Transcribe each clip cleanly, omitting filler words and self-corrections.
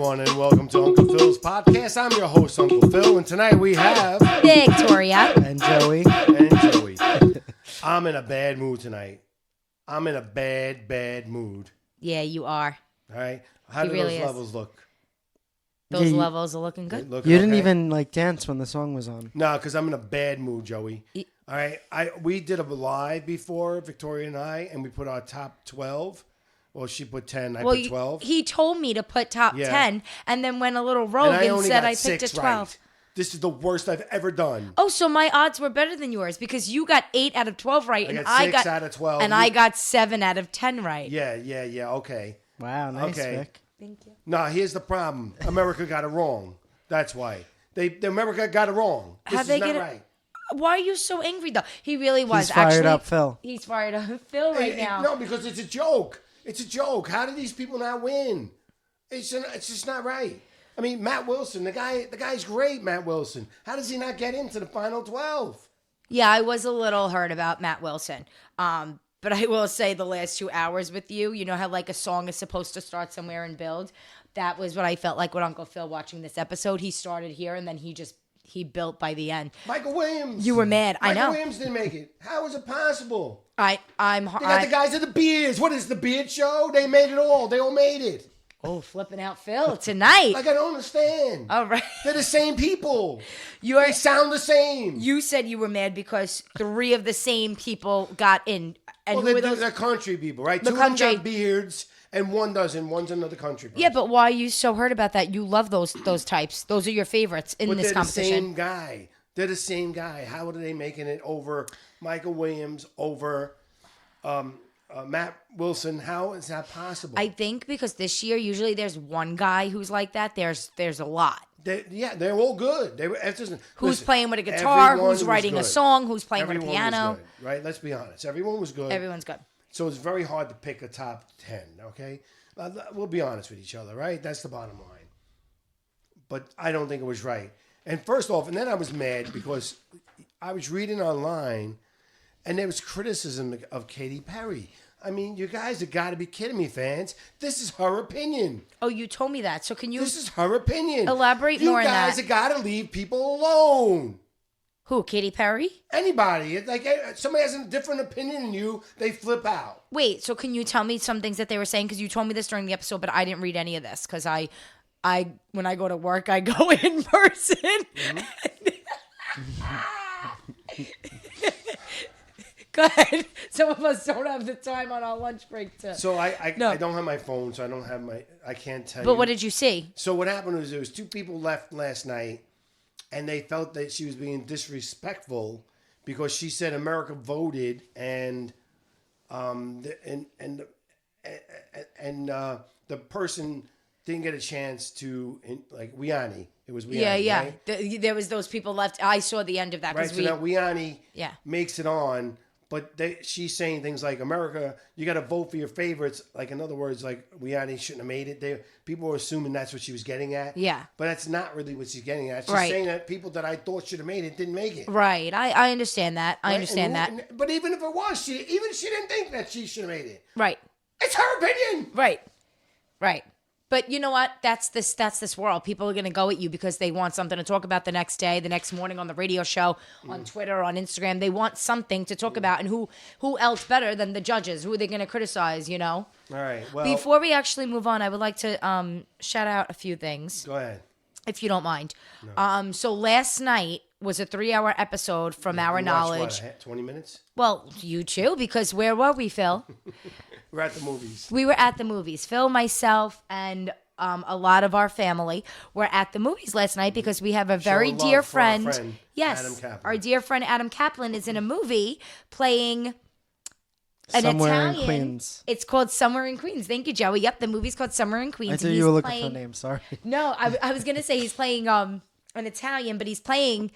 everyone, and welcome to Uncle Phil's podcast. I'm your host, Uncle Phil, and tonight we have Victoria and Joey. I'm in a bad mood tonight. I'm in a bad mood. Yeah, you are. All right? How do really those is. levels look? Those levels are looking good. Looking You didn't okay? even dance when the song was on. No, because I'm in a bad mood, Joey. All right? We did a live before, Victoria and I, and we put our top 12. Well, she put 10, I put 12. He told me to put top 10, and then went a little rogue and said I picked a 12. Right. This is the worst I've ever done. Oh, so my odds were better than yours because you got 8 out of 12 right, I and got 6 out of 12. And I got 7 out of 10 right. Yeah, okay. Wow, nice, Vic. Thank you. No, here's the problem. America got it wrong. That's why. America got it wrong. This is not right. Why are you so angry, though? He really was. He's fired up, Phil. He's fired up Phil right now. No, because it's a joke. It's a joke. How do these people not win? It's just not right. I mean, Matt Wilson, the guy's great, Matt Wilson. How does he not get into the final 12? Yeah, I was a little hurt about Matt Wilson. But I will say the last 2 hours with you, you know how like a song is supposed to start somewhere and build? That was what I felt like with Uncle Phil watching this episode. He started here and then he built by the end. Michael Williams. You were mad. I know. Michael Williams didn't make it. How is it possible? I'm They got the guys at the Beards. What is the Beard Show? They made it all. They all made it. Oh, flipping out Phil tonight. Like, I don't understand. All right. They're the same people. They sound the same. You said you were mad because 3 of the same people got in. And well, they're country people, right? The 2 of them got beards and one doesn't. One's another country person. Yeah, but why are you so hurt about that? You love those types. Those are your favorites in this competition. They're the same guy. They're the same guy. How are they making it over Michael Williams, over Matt Wilson? How is that possible? I think because this year usually there's one guy who's like that. There's a lot. They're all good. Who's playing with a guitar? Who's writing a song? Who's playing with a piano? Was good, right? Let's be honest. Everyone was good. Everyone's good. So it's very hard to pick a top 10. Okay, we'll be honest with each other, right? That's the bottom line. But I don't think it was right. And first off, and then I was mad because I was reading online, and there was criticism of Katy Perry. I mean, you guys have got to be kidding me, fans. This is her opinion. Oh, you told me that. So can you... This is her opinion. Elaborate more on that. You guys have got to leave people alone. Who, Katy Perry? Anybody. It's like somebody has a different opinion than you, they flip out. Wait, so can you tell me some things that they were saying? Because you told me this during the episode, but I didn't read any of this. Because I when I go to work, I go in person. Mm-hmm. Go ahead. Some of us don't have the time on our lunch break to. So I don't have my phone, so I can't tell you. But what did you see? So what happened was there was 2 people left last night, and they felt that she was being disrespectful because she said America voted and the person didn't get a chance to Wiani. It was Wiani. Yeah. Right? There was those people left. I saw the end of that. Right. So now Wiani makes it on. But she's saying things like, America, you got to vote for your favorites. Like, in other words, like, Wiani shouldn't have made it. People were assuming that's what she was getting at. Yeah. But that's not really what she's getting at. She's saying that people that I thought should have made it didn't make it. Right. I understand that. I understand that. But even if it was, she didn't think that she should have made it. Right. It's her opinion. Right. But you know what? That's this world. People are going to go at you because they want something to talk about the next day, the next morning on the radio show, on Twitter, on Instagram. They want something to talk about. And who else better than the judges? Who are they going to criticize, you know? All right. Well, before we actually move on, I would like to shout out a few things. Go ahead. If you don't mind. No. So last night was a 3-hour episode from our knowledge. What, 20 minutes? Well, you too, because where were we, Phil? We're at the movies. We were at the movies. Phil, myself, and a lot of our family were at the movies last night because we have a very dear friend. Yes, Adam Kaplan. Our dear friend Adam Kaplan is in a movie playing an Somewhere Italian. in Queens. It's called Somewhere in Queens. Thank you, Joey. Yep, the movie's called Somewhere in Queens. I thought you were looking for a name. Sorry. No, I was gonna say he's playing an Italian, but he's playing.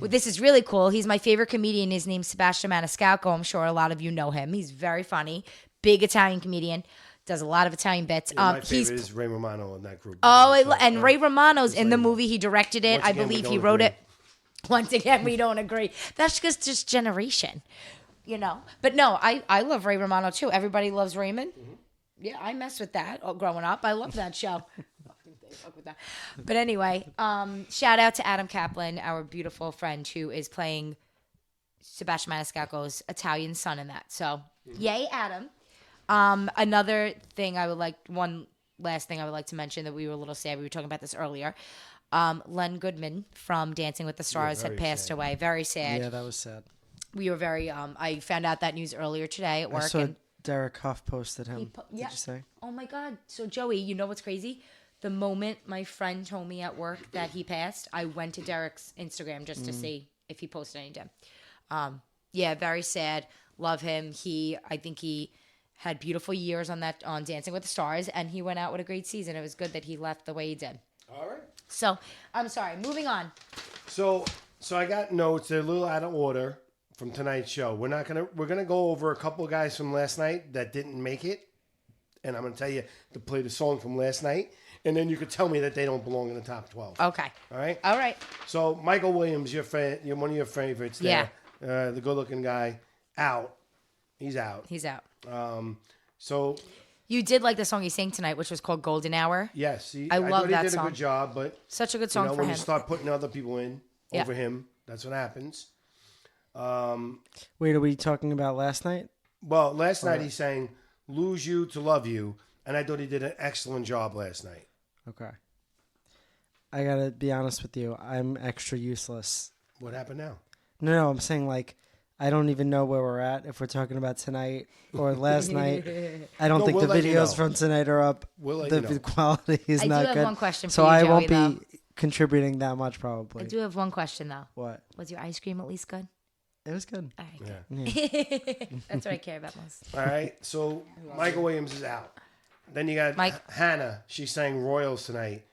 This is really cool. He's my favorite comedian. His name's Sebastian Maniscalco. I'm sure a lot of you know him. He's very funny. Big Italian comedian, does a lot of Italian bits. Yeah, my favorite is Ray Romano in that group. And Ray Romano's in the movie. He directed it. I believe he wrote it. Once again, we don't agree. That's just generation, you know. But no, I love Ray Romano too. Everybody loves Raymond. Mm-hmm. Yeah, I mess with that growing up. I love that show. fuck with that. But anyway, shout out to Adam Kaplan, our beautiful friend who is playing Sebastian Maniscalco's Italian son in that. So, yay, Adam. Another thing one last thing I would like to mention that we were a little sad. We were talking about this earlier. Len Goodman from Dancing with the Stars had passed away. Very sad. Yeah, that was sad. We were very. I found out that news earlier today at work. I saw Derek Huff posted him. Yeah. Did you say? Oh my God! So Joey, you know what's crazy? The moment my friend told me at work that he passed, I went to Derek's Instagram just to see if he posted anything. Yeah, very sad. Love him. I think he had beautiful years on Dancing with the Stars, and he went out with a great season. It was good that he left the way he did. All right. So I'm sorry. Moving on. So I got notes. They're a little out of order from tonight's show. We're gonna go over a couple of guys from last night that didn't make it, and I'm gonna tell you to play the song from last night, and then you could tell me that they don't belong in the top 12. Okay. All right. All right. So Michael Williams, you're one of your favorites there. Yeah. The good-looking guy, out. He's out. He's out. So you did like the song he sang tonight, which was called Golden Hour. yes, I love thought that he did song. a good job, but Such a good song for when him. you start putting other people in Yeah. over him, that's what happens. Wait, are we talking about last night? Well, last night he sang "Lose You to Love You," and I thought he did an excellent job last night. Okay. I gotta be honest with you. I'm extra useless. What happened now? No, I'm saying like I don't even know where we're at. If we're talking about tonight or last night, I don't think we'll the let you videos know. from tonight are up. We'll let The you know. quality is I not do have good. one question for so you, I Joey, won't though. be contributing that much probably. I do have one question though. What? Was your ice cream at least good? It was good. All right. Yeah. Good. That's what I care about most. All right. So Michael Williams is out. Then you got Hannah. She sang "Royals" tonight.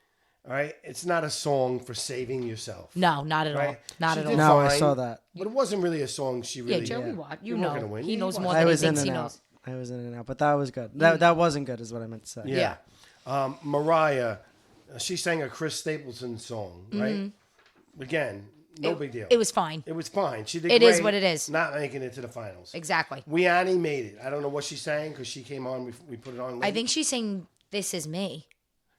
All right. It's not a song for saving yourself. No, not at all. Right. Not She at did all. No, I fine. saw that. But it wasn't really a song she really. Yeah, Joey Watt. You You're not gonna know. win. He knows You more watch. than I he was in thinks and he out. knows. I was in and out, but that was good. That wasn't good, is what I meant to say. Yeah. Mariah, she sang a Chris Stapleton song, right? Again, no big deal. It was fine. It was fine. She did It great. is what it is. Not making it to the finals. Exactly. Weani made it. I don't know what she sang because she came on. We put it on. Late. I think she's saying "This Is Me."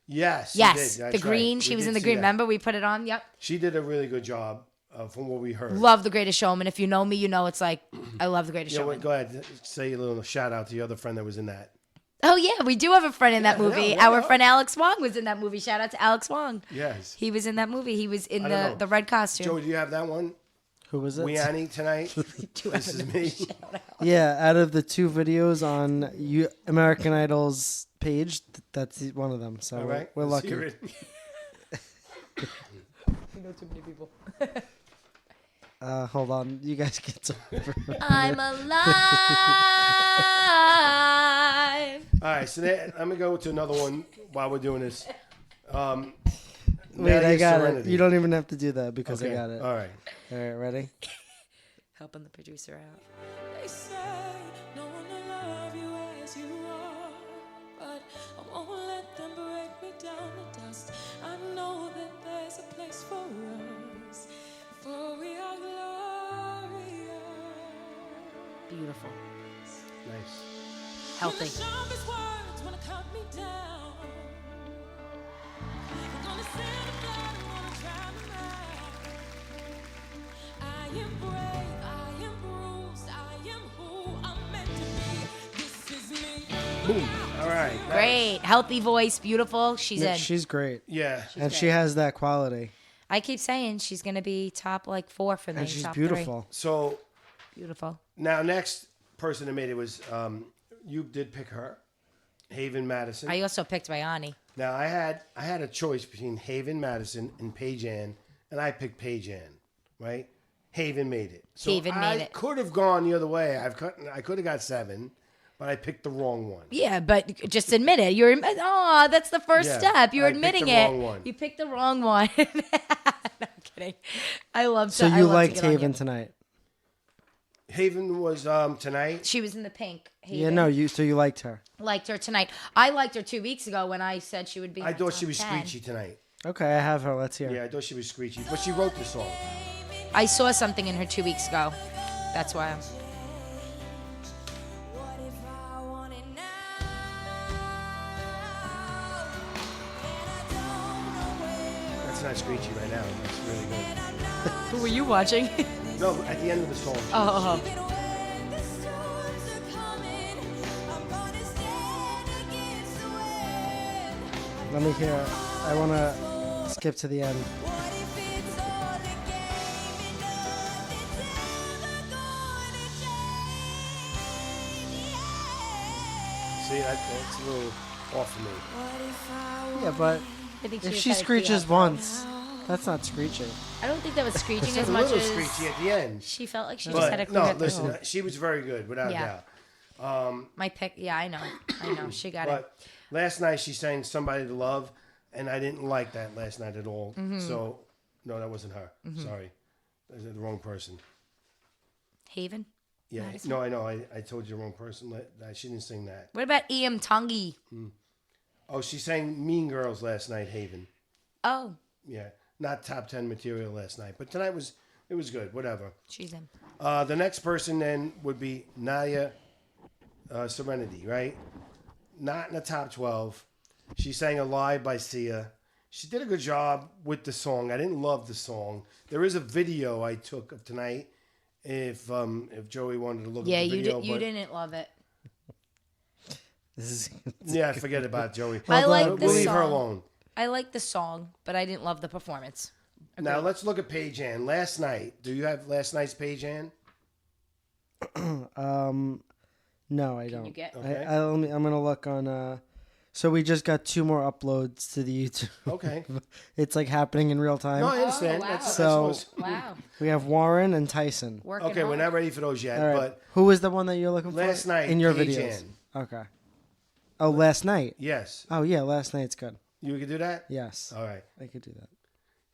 Yes. she Yes, did. That's the green. right. She We was did in the see green. that. Remember, we put it on. Yep. She did a really good job from what we heard. Love The Greatest Showman. If you know me, you know it's like I love The Greatest Yeah, Showman. go ahead. Say a little shout out to your other friend that was in that. Oh yeah, we do have a friend in that movie. yeah, Our yeah. friend Alex Wong was in that movie. Shout out to Alex Wong. Yes. He was in that movie. He was in I don't know. the red costume. Joey, do you have that one? Who was it? Weani tonight. This is me. Yeah, out of the 2 videos on American Idol's page, that's one of them. So All right. we're let's lucky. hear it. You know too many people. Hold on, you guys get to. I'm alive. All right, so let me go to another one while we're doing this. Wait, I got Serenity. it. You don't even have to do that because Okay. I got it. All right. All right, ready? Helping the producer out. They say no one will love you as you are, but I won't let them break me down to dust. I know that there's a place for us, for we are glorious. Beautiful. Nice. Healthy. When the sharpest words wanna cut me down, you're gonna send a blood and wanna drown me out. I am brave, I am bruised, I am who I'm meant to be. This is me. Boom. All right. Great. Healthy voice. Beautiful. She's Yeah, in. she's great, Yeah. and she has that quality, I keep saying she's going to be top 4 for me. and she's top beautiful. So 3. Beautiful. now, next person that made it was you did pick her, Haven Madison. I also picked Bayani. Now I had a choice between Haven Madison and Paige Ann, and I picked Paige Ann. Right? Haven made it. So Haven made it. I could have gone the other way. I could have got 7, but I picked the wrong one. Yeah, but just admit it. That's the first Yeah, step. You're I picked admitting the it. wrong one. You picked the wrong one. No, I'm kidding. I love So I you love to liked get on Haven you. tonight? Haven was tonight. She was in the pink. Haven. Yeah, no, you liked her. Liked her tonight. I liked her 2 weeks ago when I said she would be. I in the thought top she was 10. screechy tonight. Okay, I have her. Let's hear. Yeah, I thought she was screechy, but she wrote the song. I saw something in her 2 weeks ago. That's why. What if I want it now? And I don't watching that Screechy right now. It's really good. Who were you watching? No, at the end of the song. Oh. When the storms are coming, I'm gonna stand against the wind. Let me hear it. I want to skip to the end. What if it's all a game and nothing's ever gonna change? Yeah. See, that's a little off for me. What if I Yeah, but I think if just she had a screeches fiasco. once, that's not screeching. I don't think that was screeching It's as a much little as screechy at the end. she felt like she just had a But clear no, head. listen, she was very good, without Yeah. a doubt. My pick. Yeah, I know. She got it. But last night she sang "Somebody to Love," and I didn't like that last night at all. Mm-hmm. So, no, that wasn't her. Sorry, I said the wrong person. Haven. Yeah, Madison? no, I know. I told you the wrong person. She didn't sing that. What about E.M. Tongi? Oh, she sang "Mean Girls" last night. Haven. Oh, Yeah, not top 10 material last night, but tonight was good. Whatever. she's in. The next person then would be Naya Serenity, right? Not in the top 12. She sang "A Lie" by Sia. She did a good job with the song. I didn't love the song. There is a video I took of tonight. If Joey wanted to look Yeah, at the video, you but didn't love it. This is yeah, forget about Joey. I like the We'll leave her song. alone. I like the song, but I didn't love the performance. Now let's look at Paige Ann. Last night, do you have last night's Paige Ann? no, I don't. you get- Okay. I'm gonna look on. So we just got 2 more uploads to the YouTube. Okay. It's like happening in real time. No, I understand. wow. That's So- what's- Wow, We have Warren and Tyson. working okay, we're hard. not ready for those yet, All right. but Who was the one that you're looking for? last night, in your Paige videos. Ann. Okay. Oh, last night. Yes. Oh yeah, last night's good. You could do that? Yes, All right. I could do that.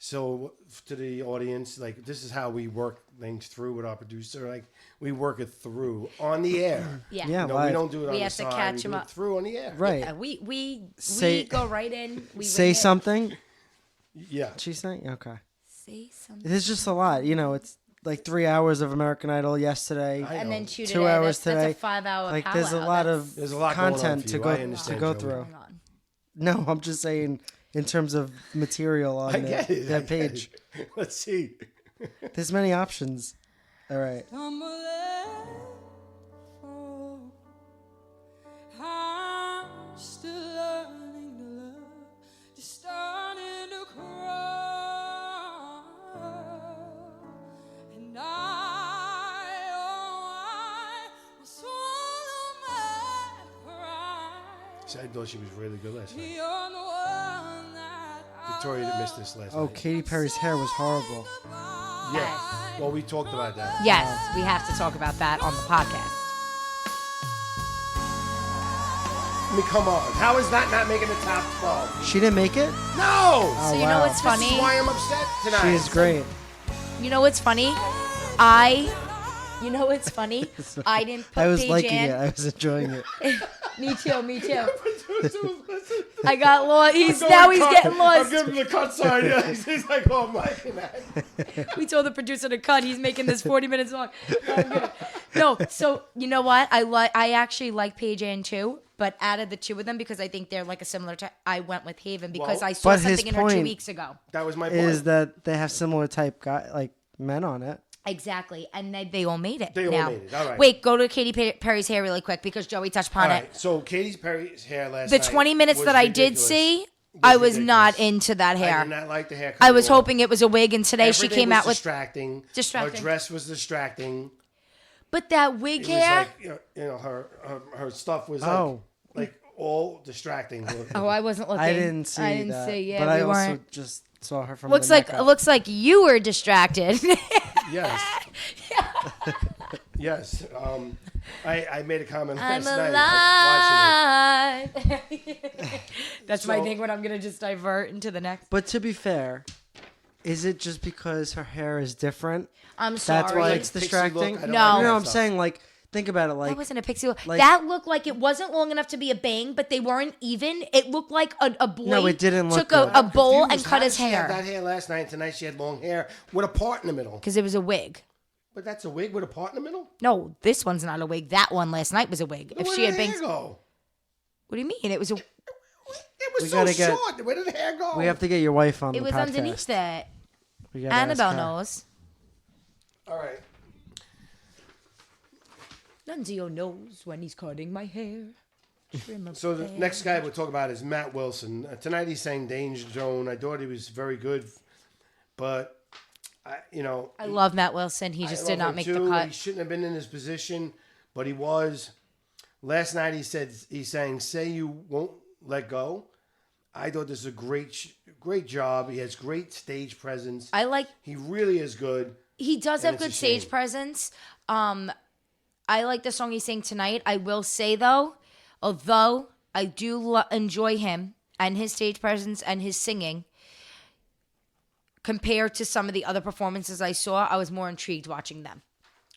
So to the audience, like this is how we work things through with our producer. Like we work it through on the air. Yeah. Yeah. You know, live. we don't do it on We the have to side. catch we him do up. it through on the air. Right. Yeah, we Say- go right in. We Say wing it. something. Yeah. She's saying okay. Say something. It's just a lot. You know, it's like 3 hours of American Idol yesterday. I And know. then 2 2 today. hours That's today. a 5-hour Like there's a powwow. lot That's- of There's a lot going on content for to you. go I to understand, go Joey. through. Hang on. No, I'm just saying in terms of material on I get it. I that get page. it. Let's see. There's many options. All right. I'm still learning to love, just starting to crawl, and I will swallow my pride. See, I thought she was really good last night. You're the one that Victoria didn't miss this last Oh, night. Katy Perry's hair was horrible. Yeah. Well, we talked about that. Yes, we have to talk about that on the podcast. I mean, come on. How is that not making the top 12? She didn't make it? No! So you wow. know what's This funny? is why I'm upset tonight. She is great. You know what's funny? You know what's funny? I didn't put I was Paige liking Ann. it. I was enjoying it. Me too. Me too. Listen. I got lost. I'm Now going he's cut. getting I'm lost. giving him the cut sign. Yeah, he's like, oh my God. We told the producer to cut. He's making this 40 minutes long. No, I'm good. No, so you know what? I actually like Paige Ann too, but out of the two of them, because I think they're like a similar type, I went with Haven because Well, I saw but his something in her 2 point weeks ago. That was my point. Is that they have similar type like men on it? Exactly, and they all made it. They all now. made it. All right. Wait, go to Katy Perry's hair really quick because Joey touched All upon right. it. So Katy Perry's hair last The night 20 minutes was that I did ridiculous. see, I was ridiculous. not into that I hair. did not like the hair. I was coming off. hoping it was a wig, and today she Everything came was out with. distracting. Distracting. Her dress was distracting. But that wig It hair. was like her stuff was Oh. like all distracting. Oh, I wasn't looking. I didn't see I didn't that. see. Yeah, but we I also weren't. just saw her from Looks the like neck up. looks like you were distracted. Yes. Yes. I made a comment I'm last night watching alive. That's my So- thing when I'm gonna just divert into the next. But to be fair, is it just because her hair is different? I'm sorry. That's why Like it's pixie distracting? look, I don't No. like that No, I'm stuff. saying like think about it like that wasn't a pixie. like- That looked like it wasn't long enough to be a bang, but they weren't even. It looked like a boy No, it didn't look took a good. bowl and Confused. cut How his did she have hair that hair last night, and tonight she had long hair with a part in the middle. because it was a wig. But that's a wig with a part in the middle. No, this one's not a wig. That one last night was a wig. If Where she did had the hair bangs, go? what do you mean? It was a. It was We so gotta get- short. Where did the hair go? We have to get your wife on It the was podcast. underneath it. We gotta ask Annabelle her. knows. All right. Nunzio knows when he's cutting my hair. Trim of So the hair. next guy we'll talk about is Matt Wilson. Tonight he sang Danger Zone. I thought he was very good, but I love Matt Wilson. He just I did love not him make too. the cut. He shouldn't have been in his position, but he was. Last night he sang "Say You Won't Let Go." I thought this is a great job. He has great stage presence. He really is good. He does And have it's a good stage shame. presence. I like the song he sang tonight. I will say though, although I do enjoy him and his stage presence and his singing, compared to some of the other performances I saw, I was more intrigued watching them.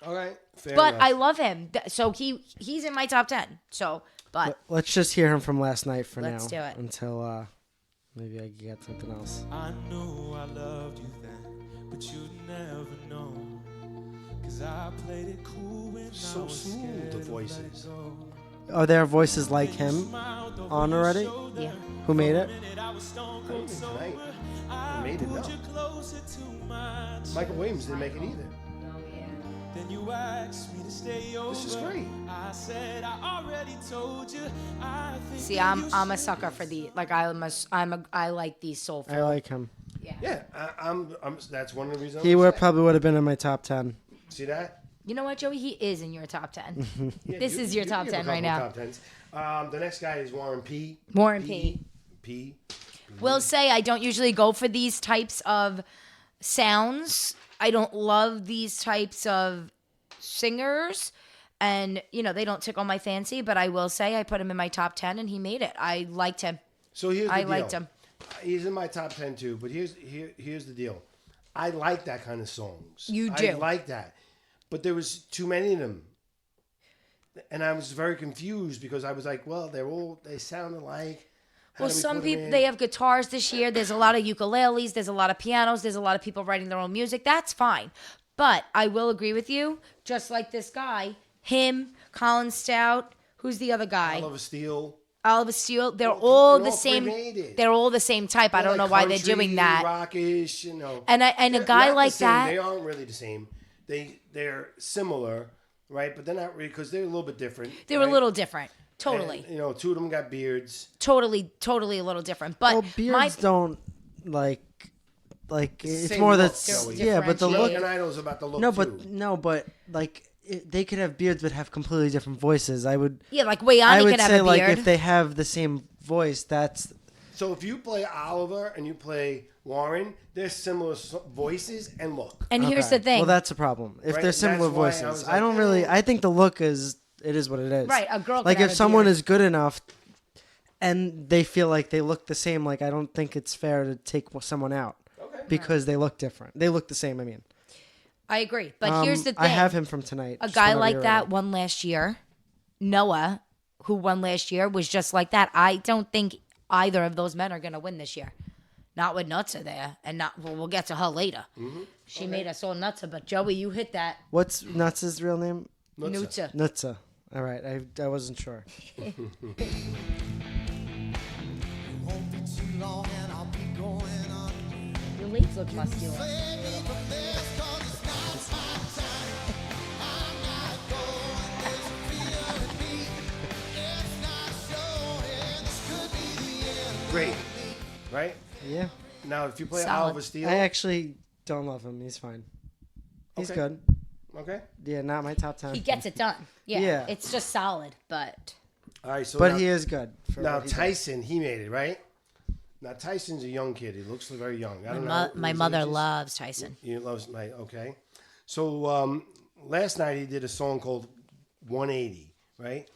All right, fair But enough. I love him, so he's in my top 10. So, but Let's just hear him from last night for Let's now. do it. Until maybe I can get something else. I knew I loved you then, but you'd never know. 'Cause I played it cool when I So was smooth, scared the to voices. let it go. Are there voices like him on already? yeah. Who made it? I was stone I cold don't think sober. tonight I they made it, pulled no. you closer to my chest. Michael Williams didn't make it either. Then you asked me to stay over. This is great. I said I already told you. I think See, that I'm you a should. sucker for the like. I like these soulful. I like him. Yeah, I'm. That's one of the reasons. He probably would have been in my top 10. See that? You know what, Joey? He is in your top 10. Yeah, This is your top you have 10 a right couple now. Top 10s. The next guy is Warren P. Warren P. P. Will say I don't usually go for these types of sounds. I don't love these types of singers. And, they don't tickle my fancy, but I will say I put him in my top 10 and he made it. I liked him. So here's the I deal. liked him. He's in my top 10 too, but here's the deal. I like that kind of songs. You I do. like that. But there was too many of them. And I was very confused because I was like, well, they sound alike. How Well, do we some put 'em people, in? they have guitars this year. There's a lot of ukuleles. There's a lot of pianos. There's a lot of people writing their own music. That's fine. But I will agree with you, just like this guy, him, Colin Stout, who's the other guy? Oliver Steel. Oliver Steele. They're Well, all they're the all same. cremated. They're all the same type. I don't know why they're doing that. Rockish, And a They're guy not the like same. that. They aren't really the same. They're similar, right? But they're not really because they're a little bit different. They're right? a little different. Totally. And, two of them got beards. Totally a little different. But Well, beards don't like it's Same more look, that Joey. yeah, but the look. American Idol's about the look No, too. but like they could have beards but have completely different voices. I would yeah, I Wayani would could have say a like beard. if they have the same voice, that's So if you play Oliver and you play Warren, they're similar voices and look. and here's okay. the thing. Well, that's a problem. If Right, they're similar that's why I voices, was I like, don't really. I think the look is what it is. Right, a girl could Like have if a someone beard. is good enough, and they feel like they look the same, like I don't think it's fair to take someone out because they look different. They look the same. I mean, I agree. But here's the thing. I have him from tonight. A just guy whenever like you're that ready. won last year. Noah, who won last year, was just like that. I don't think either of those men are going to win this year. Not with Nutsa there, and not. Well, we'll get to her later. She made us all Nutsa, but Joey, you hit that What's Nuts' real name? Nutsa. Nutsa. All right, I wasn't sure. Won't be too long and I'll be going on. Your legs look muscular. Great, right? Yeah, Now if you play Solid. Oliver Steel, I actually don't love him. He's fine. He's Okay. good. okay. Yeah, not my top 10. He gets it done. Yeah, Yeah. it's just solid, but All right. So But now, he is good. For now what he does. Tyson, he made it right. Now Tyson's a young kid. He looks very young. I don't know. my his mother ages. loves Tyson. He loves my okay. So last night he did a song called 180, right?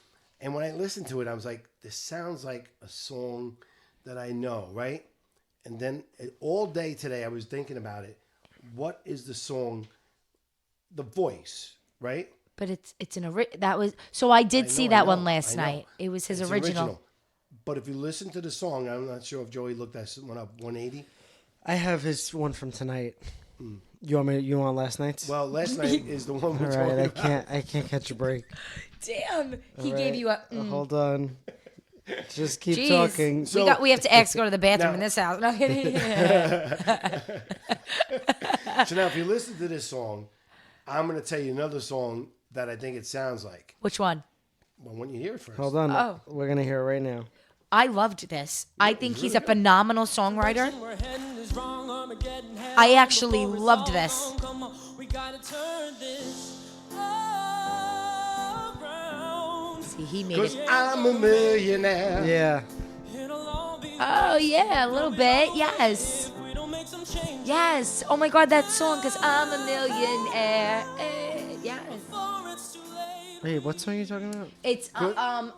And when I listened to it, I was like, this sounds like a song that I know, right? And then all day today I was thinking about it. What is the song? The voice, right? But it's that was so I did I see know, that I one know, last I know. night. It was his It's original. But if you listen to the song, I'm not sure if Joey looked that one up. 180. I have his one from tonight. You want last night's? Well, last night is the one we're All talking right, about. I can't catch a break. Damn, he All gave right, you a. Hold on. Just keep Jeez. talking. We have to ask to go to the bathroom Now- in this house. No kidding. So now, if you listen to this song, I'm going to tell you another song that I think it sounds like. Which one? Well, when you hear it first. Hold on. Oh. We're gonna hear it right now. I loved this. I think he's a phenomenal songwriter. I actually loved this. See, he made Because it. I'm a millionaire. Yeah. Oh yeah, a little bit. Yes. Yes. Oh my God, that song. Because I'm a millionaire. Yes. Wait, what song are you talking about? It's know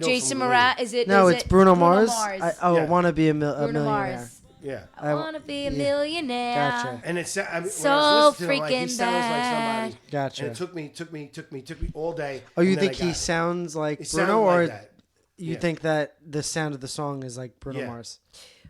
Jason from Mraz. Is it? No, is it's it Bruno Mars. Mars. I Yeah. want to be a Bruno millionaire. Mars. Yeah. I wanna be a millionaire. Gotcha. And it's I mean, So when I was listening to him, like, he freaking sounds like bad. somebody. Gotcha. And it took me all day. Oh, you and then think I got he it. sounds like It Bruno, sounded or like that. you Yeah. think that the sound of the song is like Bruno Yeah. Mars?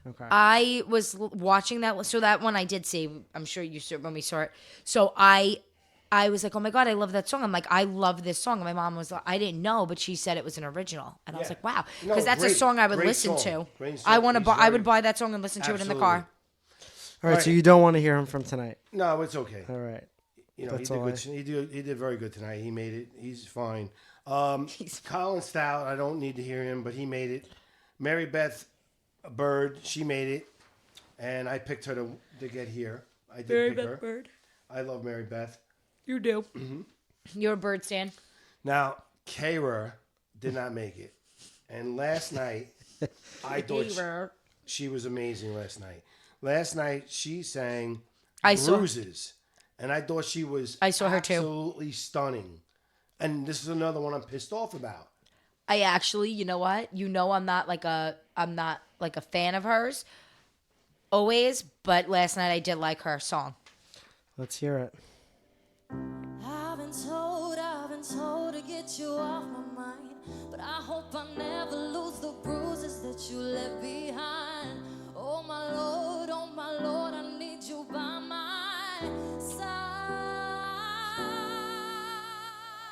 Okay. I was watching that. So that one I did see. I'm sure you saw when we saw it. So I was like, oh my God, I love that song. I'm like, I love this song. And my mom was like, I didn't know, but she said it was an original. And I was Yeah. like, wow. No, Because that's a great- song I would great listen song. to. Great song. I want to He's buy. I very- would buy that song and listen to it in the Absolutely. car. All right, so you don't want to hear him from tonight. No, it's okay. All right. You know, That's he did all good. He did very good tonight. He made it. He's fine. Colin Stout, I don't need to hear him, but he made it. Mary Beth Bird, she made it, and I picked her to get here. I did pick her. Bird. I love Mary Beth. You do. You're a bird stan. Now, Kara did not make it, and last night I thought she was amazing. Last night she sang I saw- Bruises, and I thought she was I saw her too. absolutely stunning. And this is another one I'm pissed off about. I actually, you know what? You know, I'm not like a fan of hers. Always, but last night I did like her song. Let's hear it. I've been told to get you off my mind. But I hope I never lose the bruises that you left behind. Oh my Lord, I need you by my side.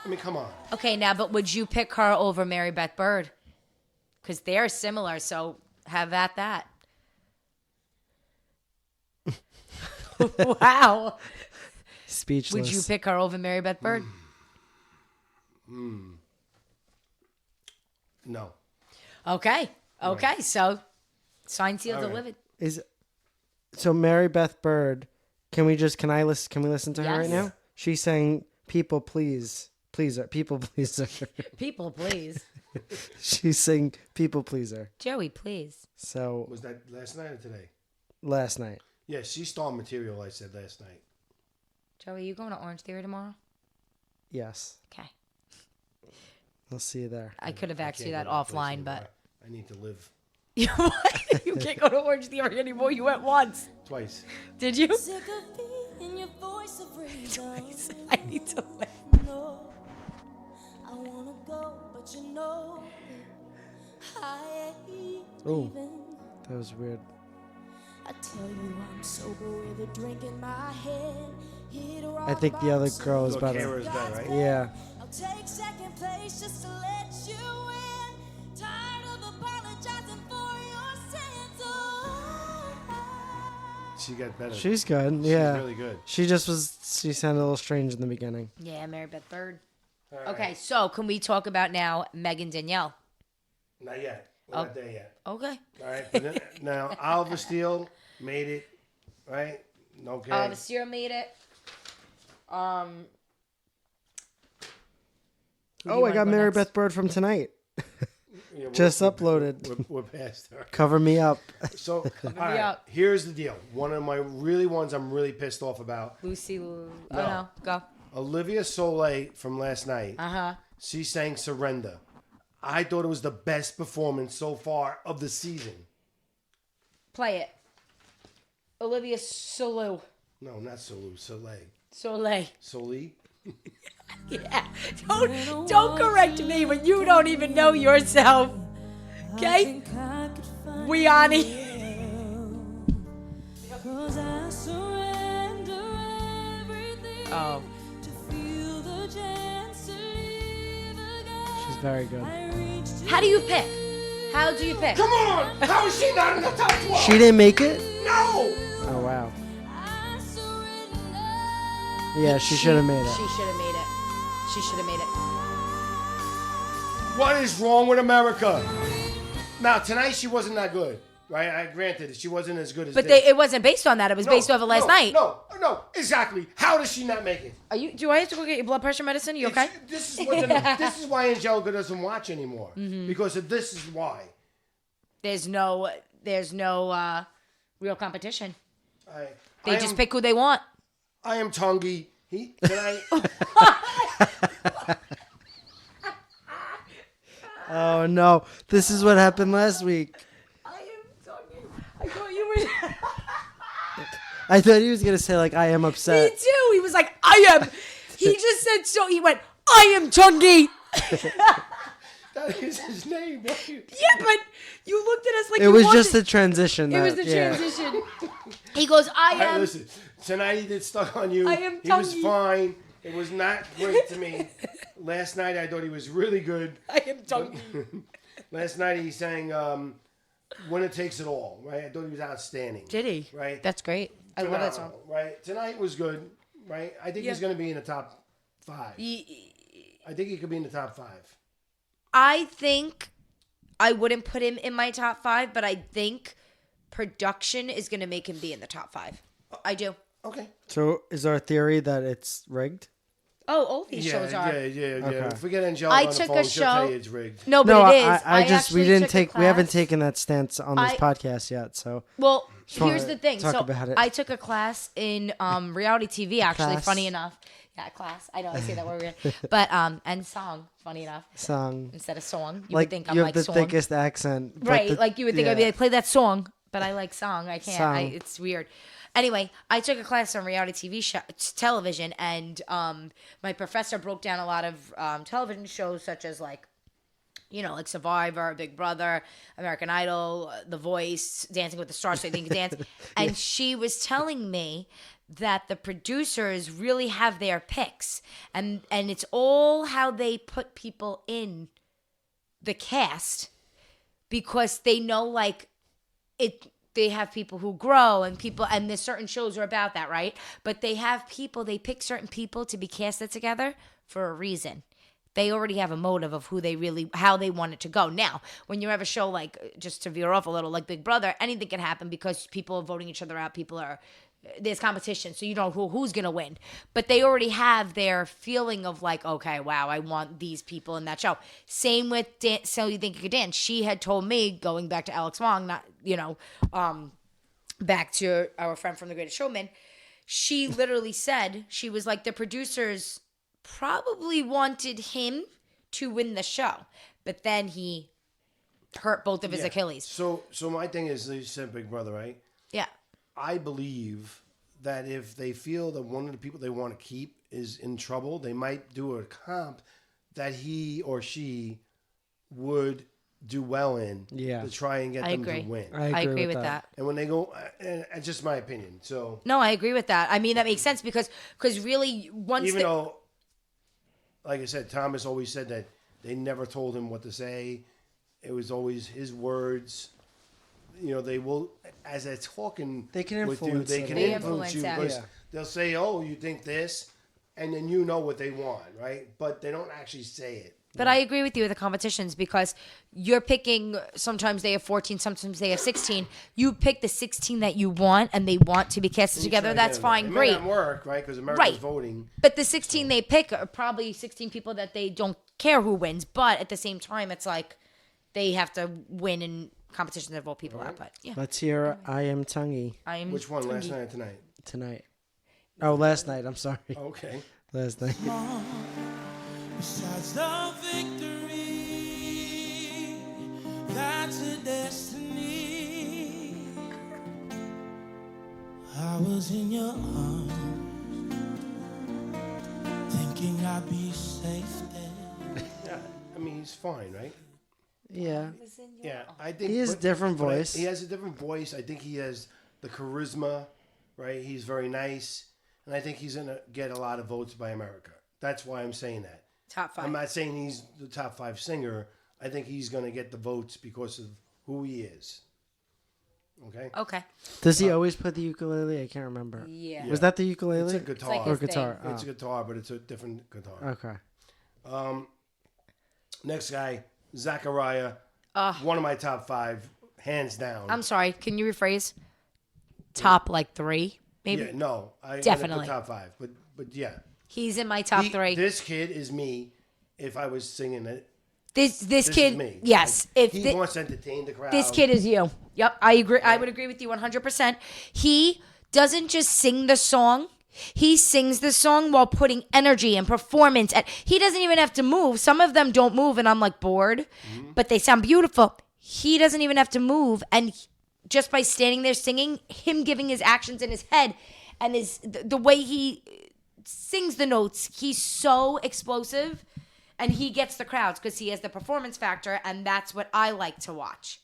I mean, come on. Okay, now, but would you pick her over Mary Beth Bird? Because they're similar, so have at that. Wow. Speechless. Would you pick her over Mary Beth Bird? No. Okay. So sign, seal, delivered. So Mary Beth Bird? Can we listen to her Yes. right now? She's saying, "People pleaser, people pleaser." People, please. She's saying, "People pleaser." Joey, please. So Was that last night or today? last night. Yeah, she's star material, I said last night. Joey, you going to Orange Theory tomorrow? Yes, Okay. I'll see you there. I could have asked you Can't that go to that place offline, anymore. but I need to live you can't go to Orange Theory anymore. You went once. twice. Did you? Sick of being your voice of reason. I need to live. No, I wanna go, but you know I ain't Ooh. leaving. That was weird. I tell you I'm sober with a drink in my head. I think the other girl is So better. Kara's better, right? Yeah. I'll take second place just to let you in. Tired of apologizing for your sins. She got better. She's good. Yeah. really good. She sounded a little strange in the beginning. Yeah, Mary Beth Bird. All right. Okay, so can we talk about now Megan Danielle? Not yet. We're not there yet. Okay. All right. But then, now, Oliver Steele made it, right? Okay. The Steele made it. Oh, I got Mary Beth Bird from tonight. Yeah, Just uploaded. We're past her. Cover me up. So, all right, up. here's the deal. One of my ones I'm really pissed off about. Lucy. Oh No. no, go. Olivia Soleil from last night. She sang Surrender. I thought it was the best performance so far of the season. Play it. Olivia Soleil. No, not Soleil. Soleil. Soleil. Yeah. Don't correct me when you don't even know yourself. Okay? Weani. Cause I surrender everything Oh. to feel the chance to live again. She's very good. How do you pick? How do you pick? Come on! How is she not in the top 12? She didn't make it? No! Oh, wow. Yeah, she should have made it. She should have made it. She should have made it. What is wrong with America? Now, tonight she wasn't that good, right? I granted it. She wasn't as good as But this. it wasn't based on that. It was based off of last night. No, exactly. How does she not make it? Are you? Do I have to go get your blood pressure medicine? You okay? This is why Angelica doesn't watch anymore. Because of this is why. There's no real competition. They I just am- pick who they want. I am Tongi. Tonight. Oh, no. This is what happened last week. I am talking. I thought you were. I thought he was going to say, like, I am Me upset. too. He was like, I am. He just said so. He went, I am Chungi. That is his name. Right? Yeah, but you looked at us like It you was wanted- just the transition. It was the yeah. transition. He goes, I Hey, am. listen. Tonight he did Stuck on You. I am He was Tongi. fine. It was not great to me. Last night I thought he was really good. I am Chungi. Last night he sang Winner Takes It All, right? I thought he was outstanding. Did he? Right? That's great. I love that song. Phenomenal, right? Tonight was good, right? I think he's going to be in the top 5. I think he could be in the top 5. I think I wouldn't put him in my top 5, but I think production is going to make him be in the top 5. I do. Okay. So is our theory that it's rigged? Oh, all these shows are. Yeah. Okay. Forget Angelica I on the took phone. a She'll tell show- you it's rigged. No, but No, it is. I just we actually didn't took a take we haven't class. taken that stance on this I- podcast yet. So Well, wanna here's the thing. talk So about it. I took a class in reality TV. Actually, Class. funny enough. Yeah, class. I know I say that word weird, but and song. Funny enough, song instead of song, you like would think you I'm have like the song. thickest accent, but Right, the- like you would think I'd be yeah. like, play that song, but I like song. I can't. Song. It's weird. Anyway, I took a class on reality TV television, and my professor broke down a lot of television shows such as like Survivor, Big Brother, American Idol, The Voice, Dancing with the Stars, So You Think You Dance. And she was telling me that the producers really have their picks, and it's all how they put people in the cast, because they know like it. They have people who grow and there's certain shows are about that, right? But they pick certain people to be casted together for a reason. They already have a motive of how they want it to go. Now, when you have a show like, just to veer off a little, like Big Brother, anything can happen because people are voting each other out. There's competition, so you know who's going to win. But they already have their feeling of like, okay, wow, I want these people in that show. Same with So You Think You Could Dance. She had told me, going back to Alex Wong, back to our friend from The Greatest Showman, she literally said, she was like, the producers probably wanted him to win the show, but then he hurt both of his Achilles. So my thing is, you said Big Brother, right? Yeah. I believe that if they feel that one of the people they want to keep is in trouble, they might do a comp that he or she would do well in to try and get I them agree. to win. I agree with that. And when they go, and it's just my opinion. So No, I agree with that. I mean, that makes sense because really once even though, like I said, Thomas always said that they never told him what to say. It was always his words. They will, as they're talking They can with you, influence they it. can They influence you influence because Yeah. they'll say, "Oh, you think this," and then you know what they want, right? But they don't actually say it. But I agree with you with the competitions because you're picking, sometimes they have 14, sometimes they have 16. You pick the 16 that you want and they want to be casted together. That's fine, It great. may not work, right? Because America's Right. voting. But the 16 they pick are probably 16 people that they don't care who wins. But at the same time, it's like they have to win in competitions that vote people out. But yeah, Let's hear I Am Tongi I am. Which one? Last night or tonight? tonight. Oh, last night. I'm sorry. Okay. Last night. Besides the victory, that's a destiny. I was in your arms, thinking I'd be safe there. Yeah. I mean, he's fine, right? Yeah. Yeah. I think He has a different voice. He has a different voice. I think he has the charisma, right? He's very nice, and I think he's gonna get a lot of votes by America. That's why I'm saying that. Top 5. I'm not saying he's the top 5 singer. I think he's going to get the votes because of who he is. Okay? Okay. Does he always play the ukulele? I can't remember. Yeah. Was that the ukulele? It's a guitar. like or his guitar? It's a Oh. guitar, but it's a different guitar. Okay. Next guy, Zachariah. One of my top 5, hands down. I'm sorry. Can you rephrase? Top like 3, maybe. Yeah, no. I Definitely. put top 5. But yeah. He's in my top 3. This kid is me if I was singing it. This This kid. is me. Yes. Like, If he thi- wants to entertain the crowd. This kid is you. Yep, I agree. I would agree with you 100%. He doesn't just sing the song. He sings the song while putting energy and performance. And he doesn't even have to move. Some of them don't move, and I'm like bored, but they sound beautiful. He doesn't even have to move, and just by standing there singing, him giving his actions in his head, and the way he sings the notes, he's so explosive, and he gets the crowds because he has the performance factor, and that's what I like to watch.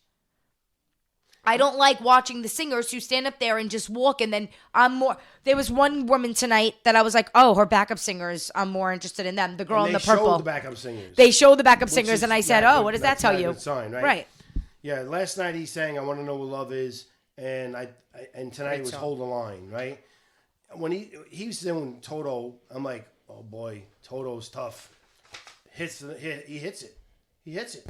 I don't like watching the singers who stand up there and just walk, and then I'm more. There was one woman tonight that I was like, oh, her backup singers, I'm more interested in them. The girl in And the purple. They showed the backup singers. They showed the backup Which singers, is and I said, not oh, good. what does that That's tell not a you? good sign, right? Right. Yeah, last night he sang "I Want to Know What Love Is," and and tonight he was song. "Hold the Line." Right? When he was doing Toto, I'm like, oh boy, Toto's tough. He hits it. He hits it.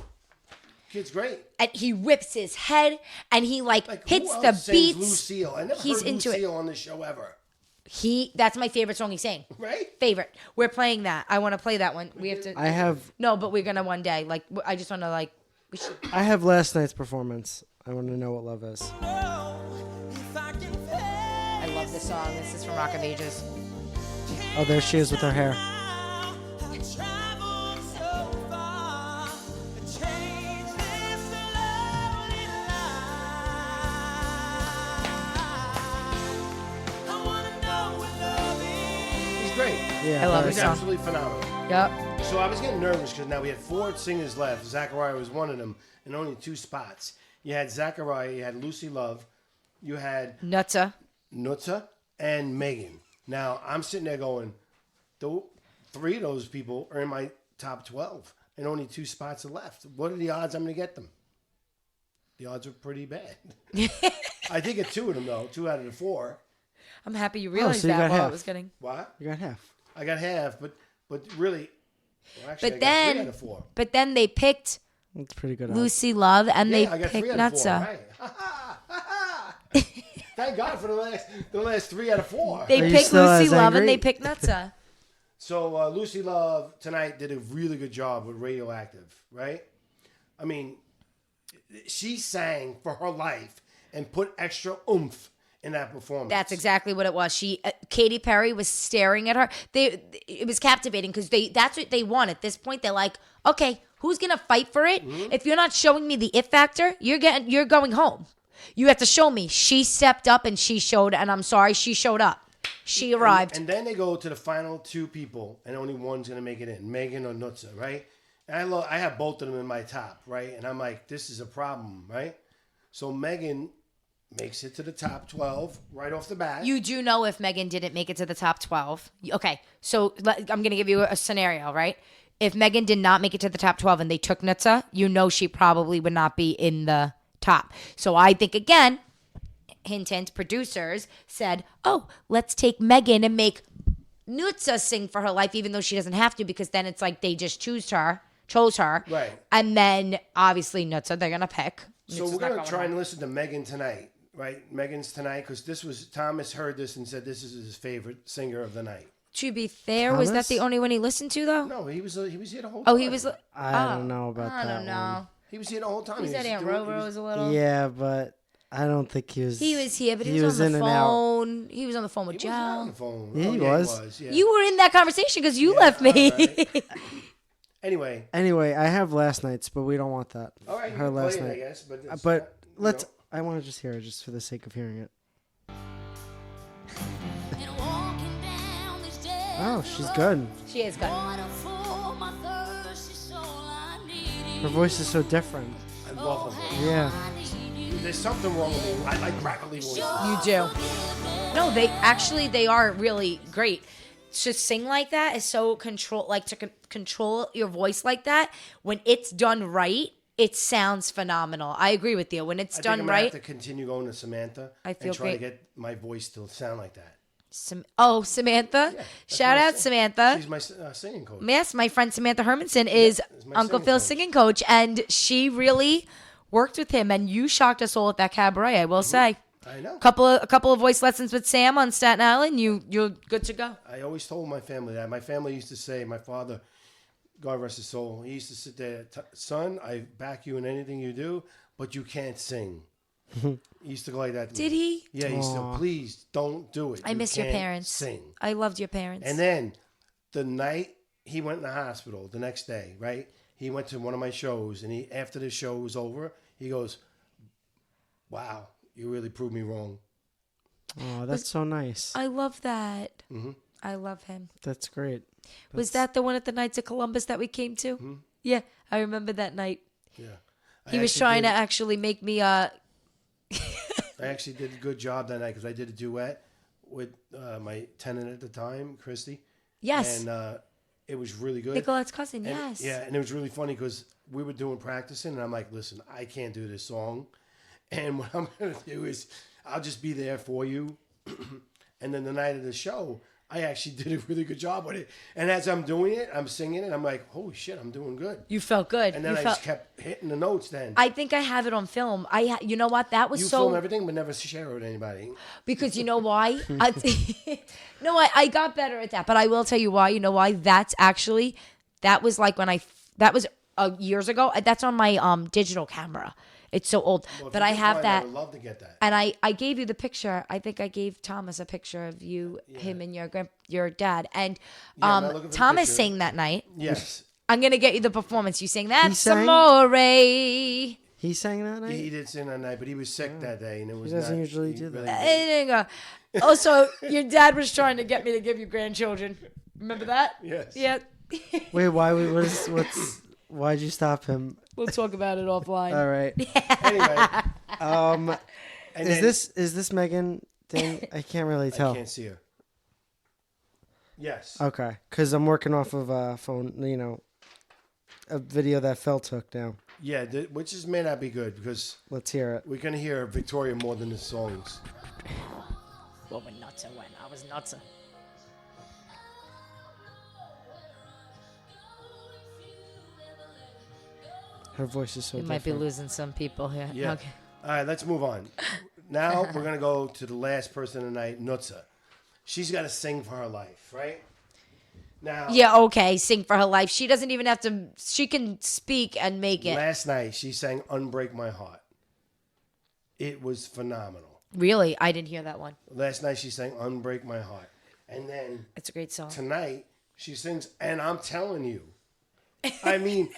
Kid's great. And he whips his head, and he Like hits who the else sings beats. Lucille. I never He's heard into it. Lucille on this show ever. That's my favorite song he sang. Right? Favorite. We're playing that. I want to play that one. We have to. I have No, but we're gonna one day. Like, I just want to we should. I have last night's performance. I want to know what love is. I love this song. This is from Rock of Ages. Oh, there she is with her hair. He's great. Yeah, I love very this He's song. absolutely phenomenal. Yep. So I was getting nervous because now we had 4 singers left. Zachariah was one of them, and only 2 spots. You had Zachariah, you had Lucy Love, you had Nutsa. Nutsa, and Megan. Now I'm sitting there going, 3 of those people are in my top 12, and only 2 spots are left. What are the odds I'm going to get them? The odds are pretty bad. I did get 2 of them though, 2 out of the 4. I'm happy you realized so you that got while I half. was getting. What? You got half. I got half, but really, well, actually, But I got 3 then, out of 4. but then they picked That's pretty good. odds. Lucy Love, and Yeah, they I got picked 3 out of 4. Nutsa. Right. Thank God for the last 3 out of 4. They Are you picked still Lucy as Love, angry? and they picked Nutsa. So Lucy Love tonight did a really good job with Radioactive, right? I mean, she sang for her life and put extra oomph in that performance. That's exactly what it was. Katy Perry was staring at her. It was captivating because that's what they want at this point. They're like, okay, who's gonna fight for it? Mm-hmm. If you're not showing me the it factor, you're going home. You have to show me. She stepped up and she showed, and I'm sorry, she showed up. She arrived. And then they go to the final 2 people, and only one's gonna make it in, Megan or Nutsa, right? And I have both of them in my top, right? And I'm like, this is a problem, right? So Megan makes it to the top 12 right off the bat. You do know if Megan didn't make it to the top 12. Okay, so I'm going to give you a scenario, right? If Megan did not make it to the top 12 and they took Nutsa, you know she probably would not be in the top. So I think, again, hint, hint, producers said, oh, let's take Megan and make Nutsa sing for her life, even though she doesn't have to, because then it's like they just chose her. Right. And then, obviously, Nutsa, they're going to pick. So Nutsa's we're not going to try home. and listen to Megan tonight, right? Megan's tonight, because Thomas heard this and said this is his favorite singer of the night. To be fair, was that Thomas? the only one he listened to, though? No, he was here the whole time. Oh, he was. I don't know about I that don't know. He was here the whole time. He said Aunt doing- Rover was a little. one. Yeah, but I don't think he was. He was here, but he was on in the and out. phone. He was on the phone with He wasn't on Joe. the phone. Yeah, Oh, he yeah, was. Yeah. You were in that conversation because you left me. all right. Anyway, Anyway, I have last night's, but we don't want that. all right, you Her can play last it, I night. guess. But, it's But not, let's. you know. I want to just hear it, just for the sake of hearing it. Oh, she's good. She is good. Her voice is so different. I love them. Yeah. There's something wrong with me. I like gravelly voices. You do. No, they are really great. to sing like that is so control your voice like that. When it's done right, it sounds phenomenal. I agree with you. When it's I done think I'm right, gonna have to continue going to Samantha I feel and try to great. get my voice to sound like that. Samantha. Yeah, Shout my out Samantha. She's my singing coach. Yes, my friend Samantha Hermanson is is my Uncle singing Phil's coach. singing coach, and she really worked with him. And you shocked us all at that cabaret, I will say. I know. A couple of voice lessons with Sam on Staten Island. You're good to go. I always told my family that. My family used to say, my father, God rest his soul, he used to sit there, son, I back you in anything you do, but you can't sing. He used to go like that. To Did me. he? Yeah, he used to, please don't do it. I You miss your can't parents. Sing. I loved your parents. And then the night he went in the hospital, the next day, right? He went to one of my shows, and after the show was over, he goes, wow, you really proved me wrong. Oh, that's so nice. I love that. Mm-hmm. I love him. That's great. Was that the one at the Knights of Columbus that we came to? Mm-hmm. Yeah, I remember that night. Yeah. He was trying to actually make me I actually did a good job that night because I did a duet with my tenant at the time, Christy. Yes. And it was really good. Nicolette's cousin, And- yes. Yeah, and it was really funny because we were doing practicing, and I'm like, listen, I can't do this song. And what I'm going to do is I'll just be there for you. And then the night of the show, I actually did a really good job with it. And as I'm doing it, I'm singing it. I'm like, holy shit, I'm doing good. You felt good. And then I just kept hitting the notes then. I think I have it on film. You know what? That was You so film everything, but never share it with anybody. because you know why? I got better at that, but I will tell you why. You know why? That was like that was years ago. That's on my digital camera. It's so old, Well, if but you I could have find that. I would love to get that. And I gave you the picture. I think I gave Thomas a picture of you, him, and your dad. And Yeah, I'm not looking for the Thomas picture. sang that night. Yes. I'm gonna get you the performance. You sang that sang? Amore. He sang that night? He did sing that night, but he was sick that day, and it was doesn't not- usually he do that. really There you go. Also, your dad was trying to get me to give you grandchildren. Remember that? Yes. Yeah. Wait, why'd you stop him? We'll talk about it offline. All right. Anyway, and then- Is this Megan thing? I can't really I tell. can't see her. Yes. Okay, because I'm working off of a phone, a video that Phil took now. Yeah, which may not be good because Let's hear it. we're gonna hear Victoria more than the songs. Well, we're nuts when I was nuts. Her voice is so We different. might be losing some people here. Yeah. Okay. All right, let's move on. Now we're gonna go to the last person tonight, Nutza. She's got to sing for her life, right? Now, Yeah, okay. Sing for her life. She doesn't even have to. She can speak and make it. last night she sang "Unbreak My Heart." It was phenomenal. Really? I didn't hear that one. Last night she sang "Unbreak My Heart," and then It's a great song. tonight she sings "And I'm Telling You." I mean,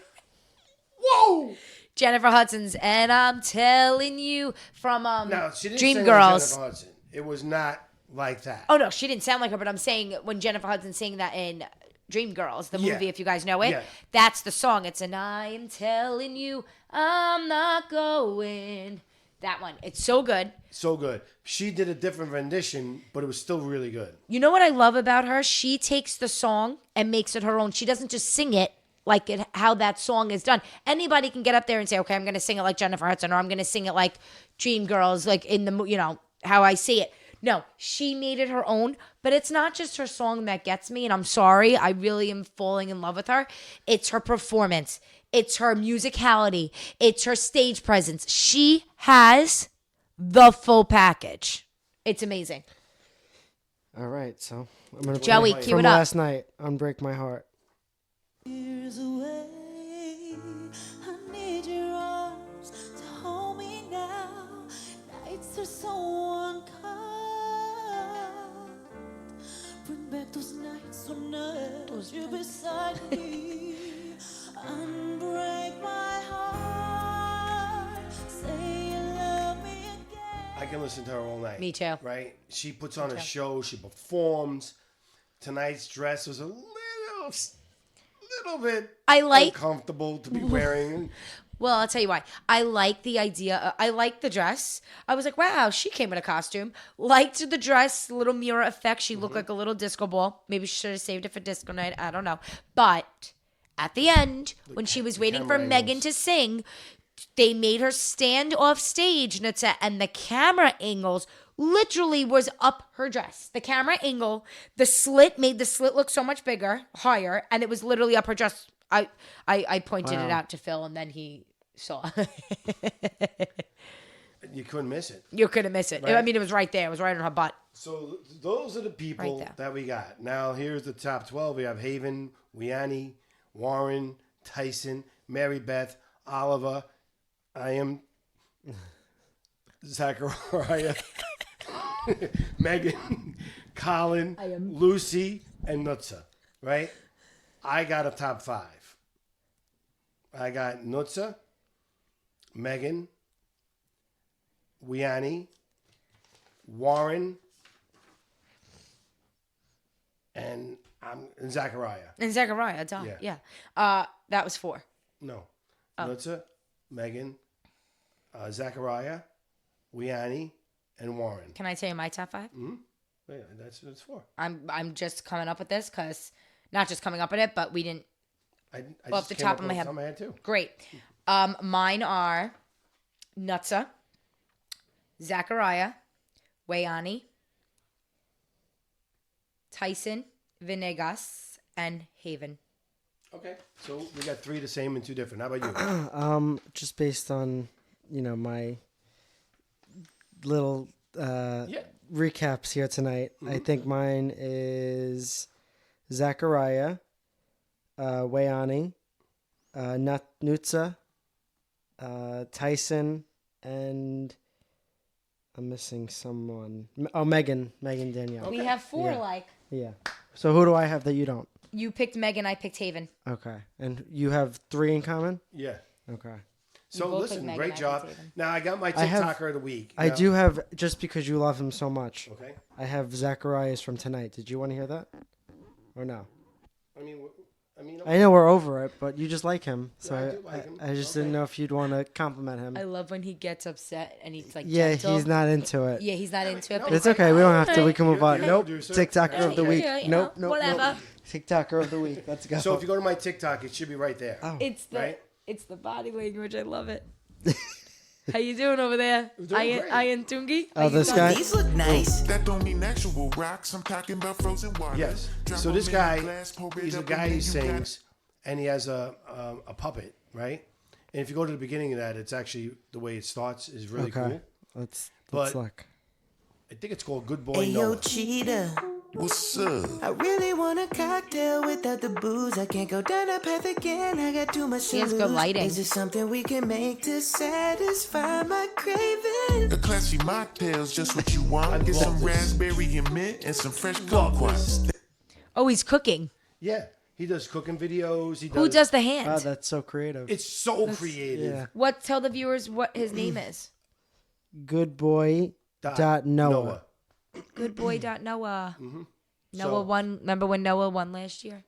whoa! Jennifer Hudson's "And I'm Telling You" from Now she didn't Dream sing Girls. like Jennifer Hudson. It was not like that. Oh no, she didn't sound like her, but I'm saying when Jennifer Hudson sang that in Dream Girls, the Yeah. movie, if you guys know it, Yeah. that's the song. It's an I'm telling you, I'm not going. That one. It's so good. So good. She did a different rendition, but it was still really good. You know what I love about her? She takes the song and makes it her own. She doesn't just sing it like how that song is done. Anybody can get up there and say, okay, I'm going to sing it like Jennifer Hudson, or I'm going to sing it like Dream Girls, like in the, how I see it. No, she made it her own, but it's not just her song that gets me, and I'm sorry, I really am falling in love with her. It's her performance. It's her musicality. It's her stage presence. She has the full package. It's amazing. All right, so I'm gonna Joey, play cue from it up. last night. "Unbreak My Heart." Years away, I need your arms to hold me now. Nights are so unkind. Bring back those nights when I had you beside me. Unbreak my heart. Say you love me again. I can listen to her all night. Me too. Right? She puts on a show. She performs. Tonight's dress was a little bit I like- uncomfortable to be wearing. Well, I'll tell you why. I like the idea. I like the dress. I was like, wow, she came in a costume. Liked the dress, little mirror effect. She looked like a little disco ball. Maybe she should have saved it for disco night. I don't know. But at the end, when she was waiting for camera Megan angles. to sing, they made her stand off stage, Nutsa, and the camera angles literally was up her dress. The camera angle, the slit made the slit look so much bigger, higher, and it was literally up her dress. I pointed it out to Phil, and then he saw. You couldn't miss it. You couldn't miss it. Right. I mean, it was right there. It was right on her butt. So those are the people Right there. that we got. Now here's the top 12. We have Haven, Wiani, Warren, Tyson, Mary Beth, Oliver. I am Zachariah, Megan, Colin, Lucy, and Nutza. Right? I got a top 5. I got Nutza, Megan, Wiani, Warren, and Zachariah. And Zachariah, duh. Yeah. Yeah. That was 4. No. Nutza, Megan, Zachariah, Wiani, and Warren. Can I tell you my top 5? Yeah, that's 4. I'm just coming up with this because not just coming up with it, but we didn't. I Off just the came top up of my with head. some I had too. Great. Mine are Nutza, Zachariah, Wayani, Tyson, Venegas, and Haven. Okay. So we got 3 the same and 2 different. How about you? Just based on, my little recaps here tonight, I think mine is Zachariah, Wayani, Nutza, Tyson, and I'm missing someone. Oh, Megan Danielle. We have 4 Yeah. like. Yeah. So who do I have that you don't? You picked Megan, I picked Haven. Okay. And you have 3 in common? Yeah. Okay. So both listen, picked Megan, great I job. picked Haven. Now I got my I have- TikToker of the week. I Now- do have, just because you love him so much, Okay. I have Zacharias from tonight. Did you want to hear that? Or no? I I know we're over it, but you just like him. So Yeah, I do like him. I just didn't know if you'd want to compliment him. I love when he gets upset and he's like, Yeah, gentle. he's not into it. Yeah, he's not into it. no, But It's he's okay. We don't have to. We can You're- move on. you're Nope. the producer. TikToker of the Yeah, week. yeah, you Nope. know, Nope. whatever. Nope. TikToker of the week. Let's go. So if you go to my TikTok, it should be right there. Oh. it's the Right? it's the body language. I love it. How you doing over there? doing great. Ian Tungi? Oh, this guy? These look nice. That don't mean actual rocks. I'm talking about frozen water. Yes. Drop So them this in a guy, glass, pour it he's a up, guy and who then you got sings, and he has a puppet, right? And if you go to the beginning of that, it's actually the way it starts is really Okay. cool. Let's But- look. I think it's called Good Boy Hey, yo, Noah. cheetah. What's up? I really want a cocktail without the booze. I can't go down that path again. I got too much to He has lose. good lighting. Is there something we can make to satisfy my craving? The classy mocktails, just what you want. Get love some this. raspberry and mint and some fresh Love kumquats. Oh, he's cooking. Yeah, he does cooking videos. Who does the hand? Oh, that's so creative. It's so creative. Yeah. What? Tell the viewers what his name is. Good boy. Dot Noah. Goodboy.Noah. Mm-hmm. Noah So- won. Remember when Noah won last year?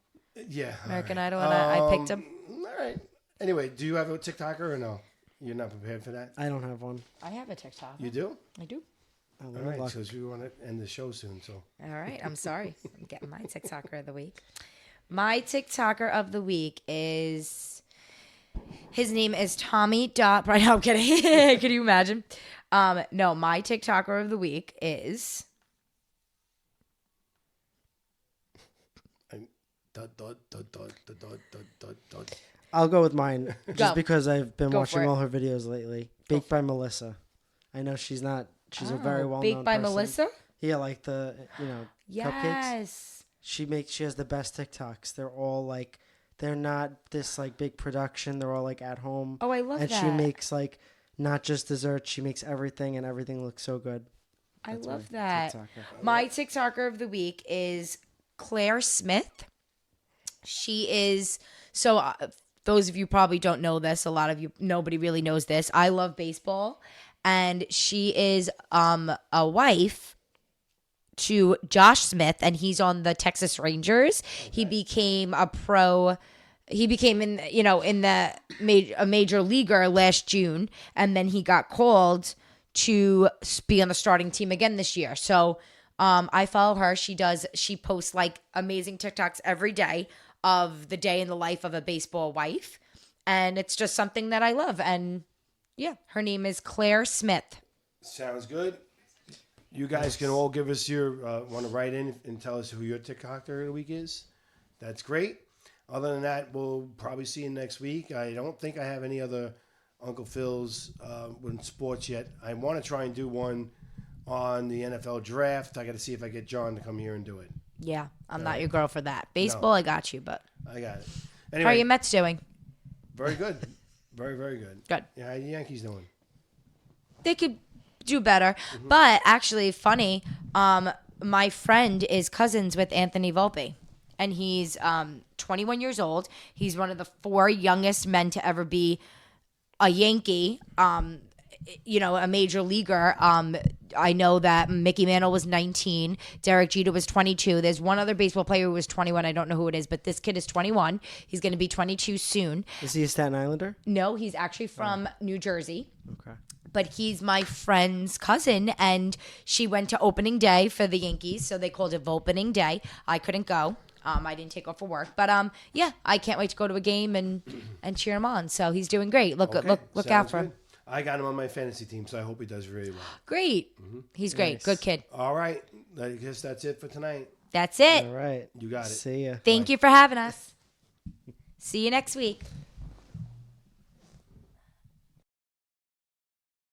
Yeah. American all Idol, and I picked him. All right. Anyway, do you have a TikToker or no? You're not prepared for that? I don't have one. I have a TikTok. You do? I do. Oh, All let me right, look. because we want to end the show soon. So All right. I'm sorry. I'm getting my TikToker of the week. My TikToker of the week is. His name is Tommy. Right now, I'm kidding. Can you imagine? No, my TikToker of the week is. I'll go with mine, Go. just because I've been Go watching for it. all her videos lately. Baked by Melissa. I know she's not. She's a very well known Baked by person. Melissa? Yeah, like the cupcakes. Yes. She has the best TikToks. They're all like, they're not this like big production. They're all like at home. Oh, I love and that. she makes like not just desserts. She makes everything, and everything looks so good. I That's love my that. TikToker. My TikToker of the week is Claire Smith. She is so. Those of you probably don't know this. A lot of you, nobody really knows this. I love baseball, and she is a wife to Josh Smith, and he's on the Texas Rangers. He became a pro he became a major leaguer last June, and then he got called to be on the starting team again this year. So I follow her. She posts like amazing TikToks every day of the day in the life of a baseball wife, and it's just something that I love. And yeah, her name is Claire Smith. Sounds good. You guys can all give us your want to write in and tell us who your TikToker of the week is. That's great. Other than that, we'll probably see you next week. I don't think I have any other Uncle Phil's with sports yet. I want to try and do one on the NFL draft. I got to see if I get John to come here and do it. Yeah, I'm not your girl for that. Baseball, I got you, but I got it. how Anyway, are your Mets doing? very good. Very, very good. Good. Yeah, how are the Yankees doing? They could do better, but actually, funny. My friend is cousins with Anthony Volpe, and he's 21 years old. He's one of the 4 youngest men to ever be a Yankee. A major leaguer. I know that Mickey Mantle was 19. Derek Jeter was 22. There's one other baseball player who was 21. I don't know who it is, but this kid is 21. He's going to be 22 soon. Is he a Staten Islander? No, he's actually from New Jersey. Okay. But he's my friend's cousin, and she went to opening day for the Yankees, so they called it Volpening Day. I couldn't go. I didn't take off for work, but yeah, I can't wait to go to a game and cheer him on. So he's doing great. Look Okay, out sounds for him. good. I got him on my fantasy team, so I hope he does really well. Great. He's great. Nice. Good kid. All right. I guess that's it for tonight. That's it. All right. You got it. See ya. Thank you for having us. See you next week.